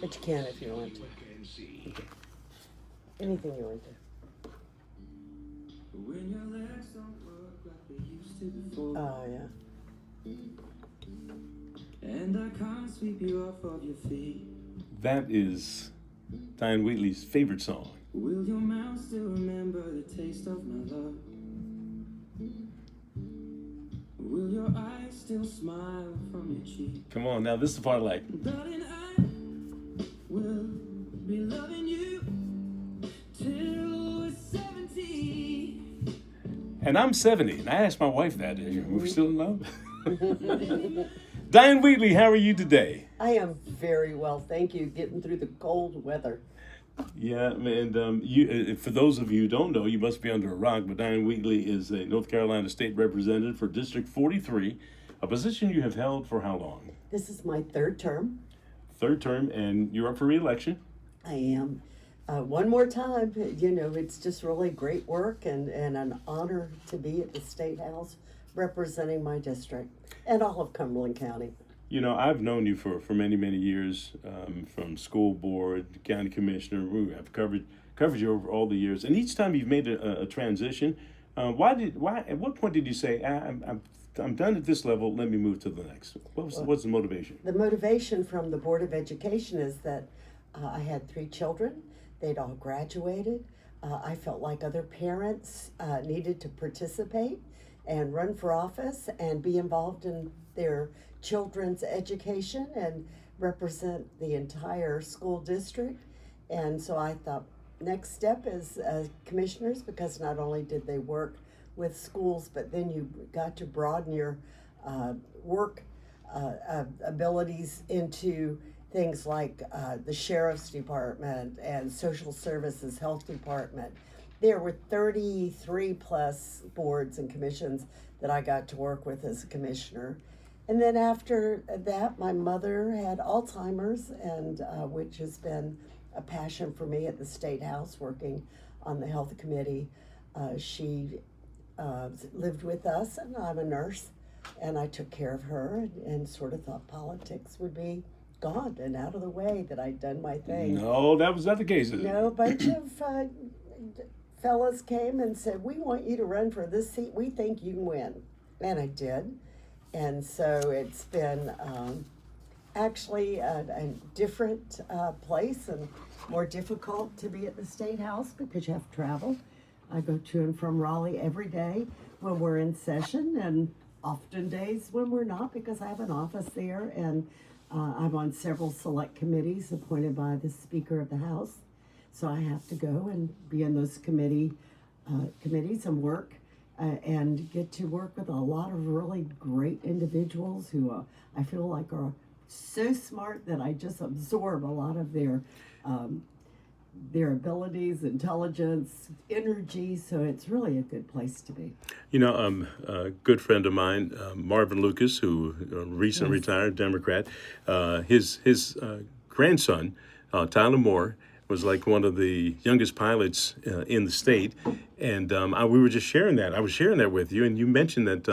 But you can if you want to. Okay. Anything you want to. When your legs don't work like they used to before, Oh, yeah. and I can't sweep you off of your feet, That is Diane Wheatley's favorite song. will your mouth still remember the taste of my love? Will your eyes still smile from your cheek? Come on, now this is the part I like. Darling, I will be loving you till we're 70. And I'm 70, and I asked my wife that. We're still in love? Diane Wheatley, how are you today? I am very well, thank you. Getting through the cold weather. Yeah, and you, for those of you who don't know, you must be under a rock, but Diane Wheatley is a North Carolina State Representative for District 43, a position you have held for how long? This is my third term. Third term, and you're up for re-election? I am. One more time, you know, it's just really great work and an honor to be at the State House representing my district and all of Cumberland County. You know, I've known you for many, many years, from school board, county commissioner. I've covered you over all the years, and each time you've made a transition. At what point did you say, I'm done at this level, let me move to the next? What's the motivation? The motivation from the Board of Education is that I had 3 children. They'd all graduated. I felt like other parents needed to participate and run for office and be involved in their children's education and represent the entire school district. And so I thought next step is commissioners, because not only did they work with schools, but then you got to broaden your work abilities into things like the sheriff's department and social services health department. There were 33 plus boards and commissions that I got to work with as a commissioner. And then after that, my mother had Alzheimer's, and which has been a passion for me at the State House, working on the health committee. She lived with us, and I'm a nurse, and I took care of her and sort of thought politics would be gone and out of the way, that I'd done my thing. No, that was not the case. No, a bunch of fellas came and said, we want you to run for this seat. We think you can win. And I did. And so it's been actually a different place and more difficult to be at the State House because you have to travel. I go to and from Raleigh every day when we're in session, and often days when we're not, because I have an office there, and I'm on several select committees appointed by the Speaker of the House. So I have to go and be in those committees and work and get to work with a lot of really great individuals who I feel like are so smart that I just absorb a lot of their abilities, intelligence, energy. So it's really a good place to be. You know, a good friend of mine, Marvin Lucas, who recently retired, Democrat, his grandson, Tyler Moore, was like one of the youngest pilots in the state, and we were just sharing that. I was sharing that with you, and you mentioned that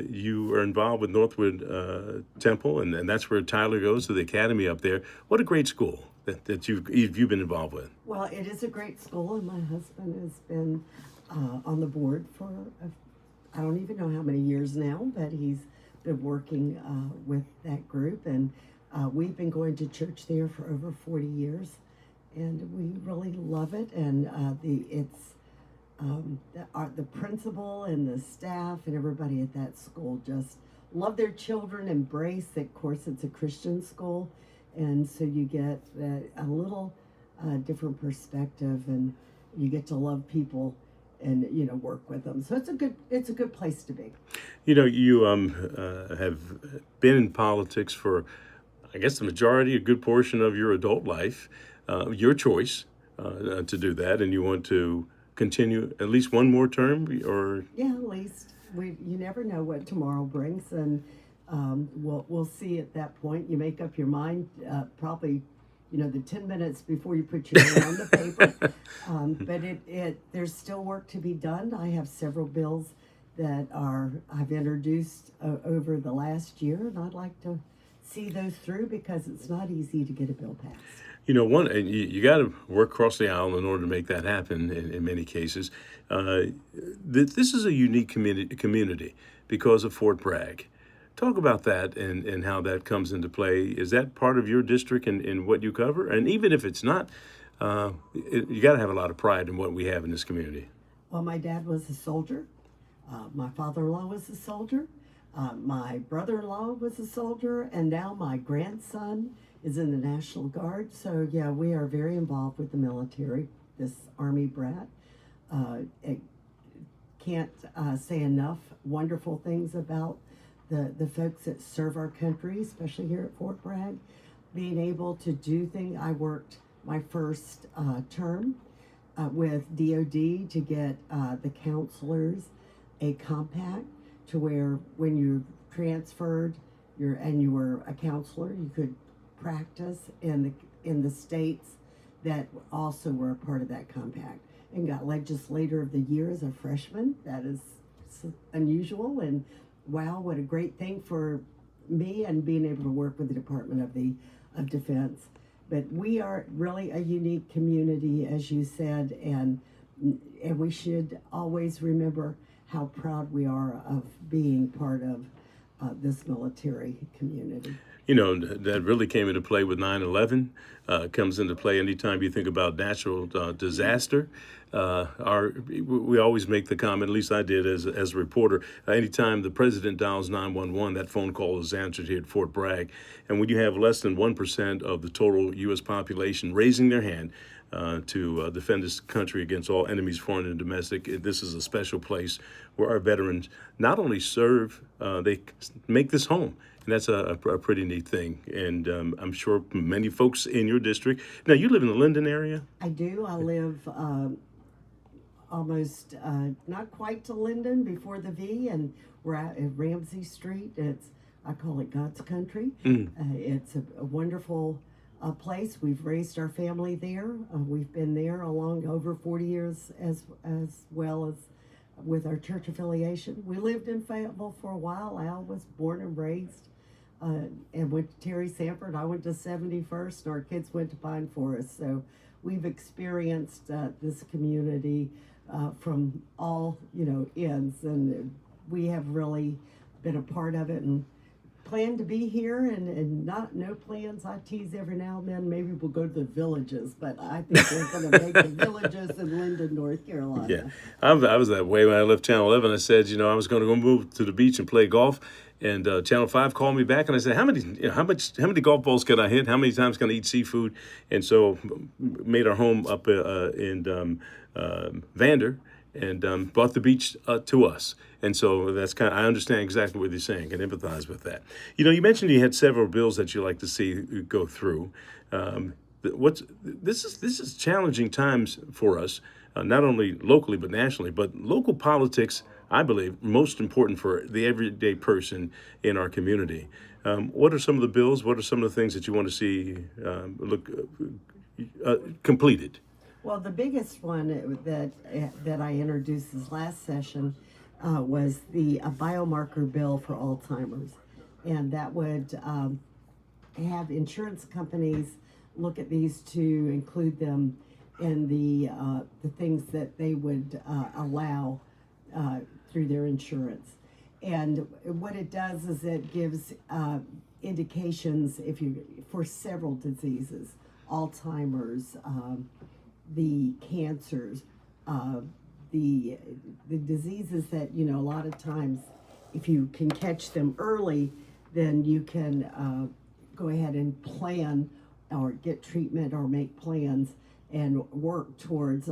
you are involved with Northwood Temple, and that's where Tyler goes to the academy up there. What a great school that you've been involved with. Well, it is a great school, and my husband has been on the board for I don't even know how many years now, but he's been working with that group, and we've been going to church there for over 40 years. And we really love it, and the principal and the staff and everybody at that school just love their children, embrace. Of course, it's a Christian school, and so you get a little different perspective, and you get to love people and work with them. So it's a good place to be. You know, you have been in politics for, I guess, the majority, a good portion of your adult life. Your choice to do that, and you want to continue at least one more term, or? Yeah, at least. You never know what tomorrow brings, and we'll see at that point. You make up your mind probably, the 10 minutes before you put your name on the paper. But there's still work to be done. I have several bills that I've introduced over the last year, and I'd like to see those through because it's not easy to get a bill passed. You know, and you got to work across the aisle in order to make that happen in many cases. This is a unique community because of Fort Bragg. Talk about that and how that comes into play. Is that part of your district and what you cover? And even if it's not, you got to have a lot of pride in what we have in this community. Well, my dad was a soldier. My father-in-law was a soldier. My brother-in-law was a soldier. And now my grandson is in the National Guard. So, yeah, we are very involved with the military, this Army brat. It can't say enough wonderful things about the folks that serve our country, especially here at Fort Bragg. Being able to do things. I worked my first term with DOD to get the counselors a compact to where when you transferred and you were a counselor, you could practice in the states that also were a part of that compact, and got legislator of the year as a freshman. That is unusual, and wow, what a great thing for me, and being able to work with the Department of Defense. But we are really a unique community, as you said, and we should always remember how proud we are of being part of this military community. You know, that really came into play with 9/11, comes into play anytime you think about natural disaster. We always make the comment, at least I did as a reporter, anytime the president dials 911, that phone call is answered here at Fort Bragg. And when you have less than 1% of the total U.S. population raising their hand to defend this country against all enemies, foreign and domestic, this is a special place where our veterans not only serve, they make this home. And that's a pretty neat thing. And I'm sure many folks in your district. Now, you live in the Linden area? I do. I live almost not quite to Linden, before the V, and we're out at Ramsey Street. I call it God's country. It's a wonderful place. We've raised our family there. We've been there over 40 years as well as with our church affiliation. We lived in Fayetteville for a while. Al was born and raised and went to Terry Sanford. I went to 71st, and our kids went to Pine Forest. So we've experienced this community from all ends, and we have really been a part of it and plan to be here, and no plans. I tease every now and then, maybe we'll go to the Villages, but I think we're going to make the Villages in Linden, North Carolina. Yeah, I was that way when I left Channel 11. I said, I was going to go move to the beach and play golf. And Channel 5 called me back, and I said, how many golf balls can I hit? How many times can I eat seafood? And so made our home up in Vander, and brought the beach to us. And so that's I understand exactly what you're saying and empathize with that. You mentioned you had several bills that you like to see go through. This is challenging times for us, not only locally but nationally. But local politics, I believe, most important for the everyday person in our community. What are some of the bills? What are some of the things that you want to see completed? Well, the biggest one that I introduced this last session was the biomarker bill for Alzheimer's, and that would have insurance companies look at these to include them in the things that they would allow through their insurance. And what it does is it gives indications for several diseases, Alzheimer's, the cancers, the diseases that a lot of times, if you can catch them early, then you can go ahead and plan or get treatment or make plans and work towards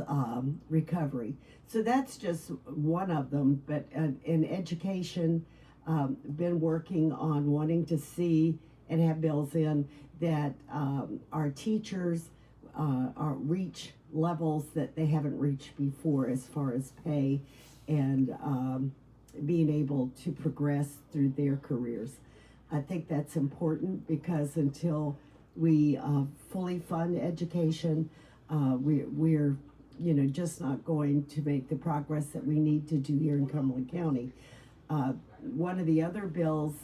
recovery. So that's just one of them. But in education, been working on wanting to see and have bills in that our teachers reach levels that they haven't reached before as far as pay and being able to progress through their careers. I think that's important because until we fully fund education, we're just not going to make the progress that we need to do here in Cumberland County. One of the other bills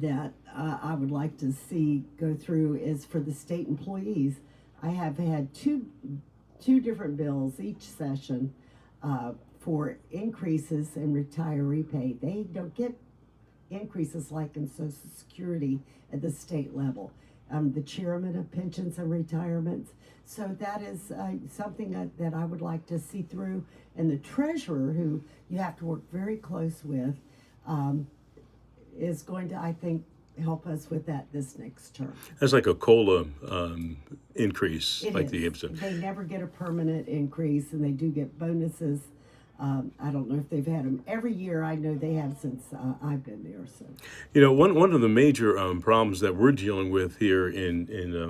that I would like to see go through is for the state employees. I have had two different bills each session for increases in retiree pay. They don't get increases like in Social Security at the state level. I'm the chairman of pensions and retirements, so that is something that I would like to see through. And the treasurer, who you have to work very close with, is going to, I think, help us with that this next term. That's like a COLA increase, It like is. the Gibson. They never get a permanent increase, and they do get bonuses. I don't know if they've had them every year. I know they have since I've been there. So, One of the major problems that we're dealing with here in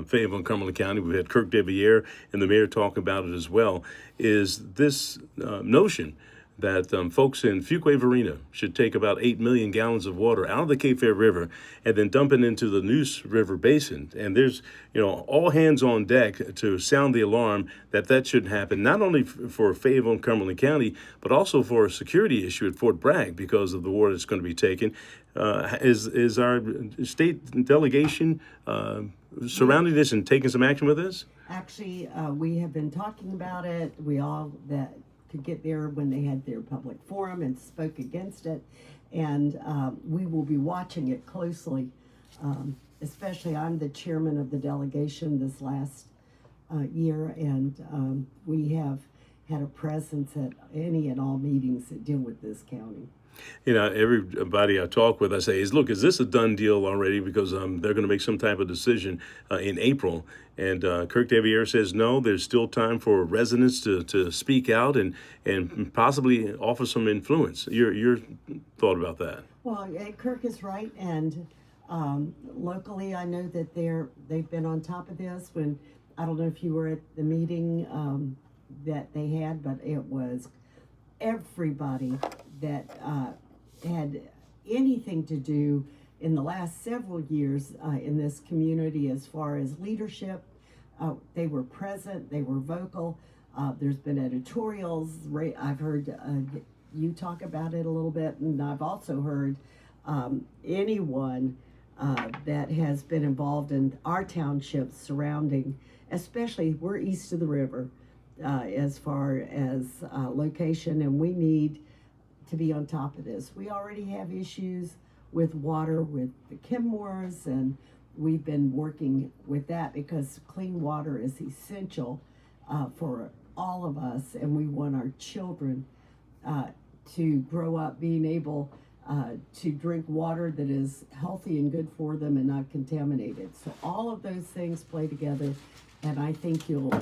Fayetteville and Cumberland County, we've had Kirk Deviere and the mayor talk about it as well, is this notion that folks in Fuquay-Varina should take about 8 million gallons of water out of the Cape Fear River and then dump it into the Neuse River Basin. And there's, all hands on deck to sound the alarm that shouldn't happen, not only for Fayetteville and Cumberland County, but also for a security issue at Fort Bragg because of the water that's going to be taken. Is our state delegation surrounding this and taking some action with this? actually, we have been talking about it. We all that could get there when they had their public forum and spoke against it, and we will be watching it closely. Especially, I'm the chairman of the delegation this last year, and we have had a presence at any and all meetings that deal with this county. Everybody I talk with, I say, look, is this a done deal already? Because they're going to make some type of decision in April. And Kirk Deviere says, no, there's still time for residents to speak out and possibly offer some influence. Your thought about that? Well, Kirk is right, and locally, I know that they've been on top of this. When I don't know if you were at the meeting that they had, but it was everybody that had anything to do in the last several years in this community as far as leadership. They were present, they were vocal. There's been editorials. I've heard you talk about it a little bit, and I've also heard anyone that has been involved in our townships surrounding, especially we're east of the river as far as location, and we need to be on top of this. We already have issues with water with the Kenmores, and we've been working with that because clean water is essential for all of us, and we want our children to grow up being able to drink water that is healthy and good for them and not contaminated. So all of those things play together, and I think you'll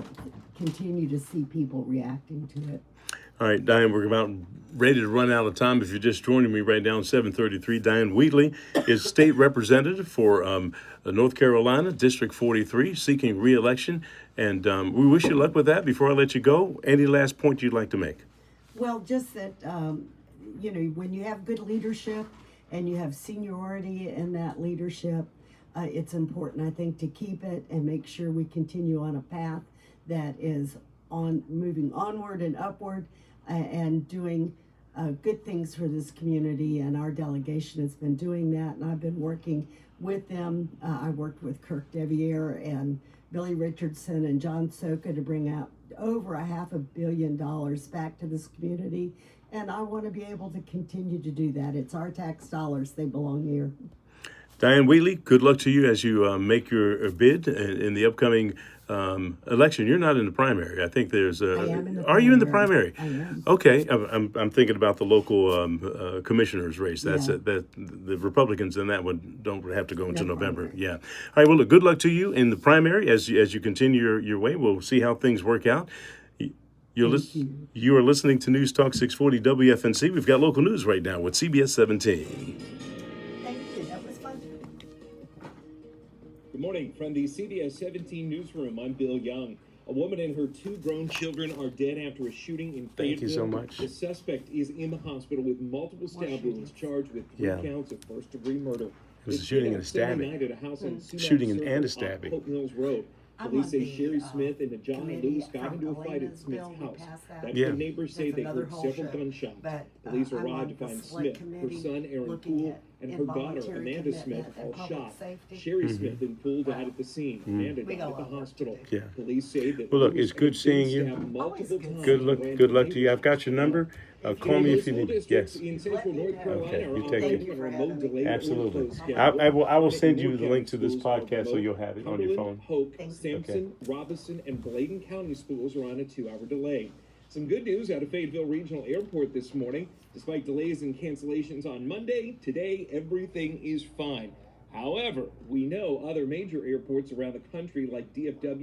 continue to see people reacting to it. All right, Diane, we're about ready to run out of time. If you're just joining me right now, 7:33, Diane Wheatley is state representative for North Carolina, District 43, seeking re-election. And we wish you luck with that. Before I let you go, any last point you'd like to make? Well, just that, when you have good leadership and you have seniority in that leadership, it's important, I think, to keep it and make sure we continue on a path that is moving onward and upward and doing good things for this community. And our delegation has been doing that, and I've been working with them. I worked with Kirk Deviere and Billy Richardson and John Soka to bring out over $500 million back to this community, and I want to be able to continue to do that. It's our tax dollars, they belong here. Diane Wheatley, good luck to you as you make your bid in the upcoming election. You're not in the primary. I think there's I am in the primary. Are you in the primary? I am. Okay, I'm thinking about the local commissioner's race. That's Yeah. the Republicans in that one don't have to go into No November. primary. Yeah. All right. Well, look, good luck to you in the primary as you continue your way. We'll see how things work out. You are listening to News Talk 640 WFNC. We've got local news right now with CBS 17. Thank you, that was fun. Good morning from the CBS 17 newsroom. I'm Bill Young. A woman and her 2 grown children are dead after a shooting in Fayetteville. Thank you so much. The suspect is in the hospital with multiple stab wounds, charged with 3 counts of first-degree murder. It was a shooting and a stabbing. Night at a house on Sumac Shooting and Circle a off stabbing. Hope Mills Road. I'm Police on say the, Sherry Smith and John committee Lewis got from into a fight at Elena's Smith's bill. We house. passed that. That's Yeah. when neighbors say That's they another heard whole several show. gunshots. But, Police I'm arrived on to the find select Smith, her committee son Aaron looking Poole, at and her daughter involuntary Amanda Smith commitment and all public shot. safety. Sherry Smith and Poole died at the scene. Amanda We died got at a the lot of work to hospital. do. Yeah. Police say that Well, look, Lewis it's good had seeing been you. stabbed multiple Always good times Good and luck. ran Good for luck to you. I've got your number. Call me if you School need. districts Yes. in central North Carolina Okay, are you take operating care. on a remote delayed or Absolutely. closed schedule. I will send Permanent you and the Moore link to this County schools are podcast so remote. you'll have it on your Cumberland, phone. Hoke, Thanks. Sampson, Robinson, and Bladen County schools are on a 2-hour delay. Some good news out of Fayetteville Regional Airport this morning. Despite delays and cancellations on Monday, today everything is fine. However, we know other major airports around the country like DFW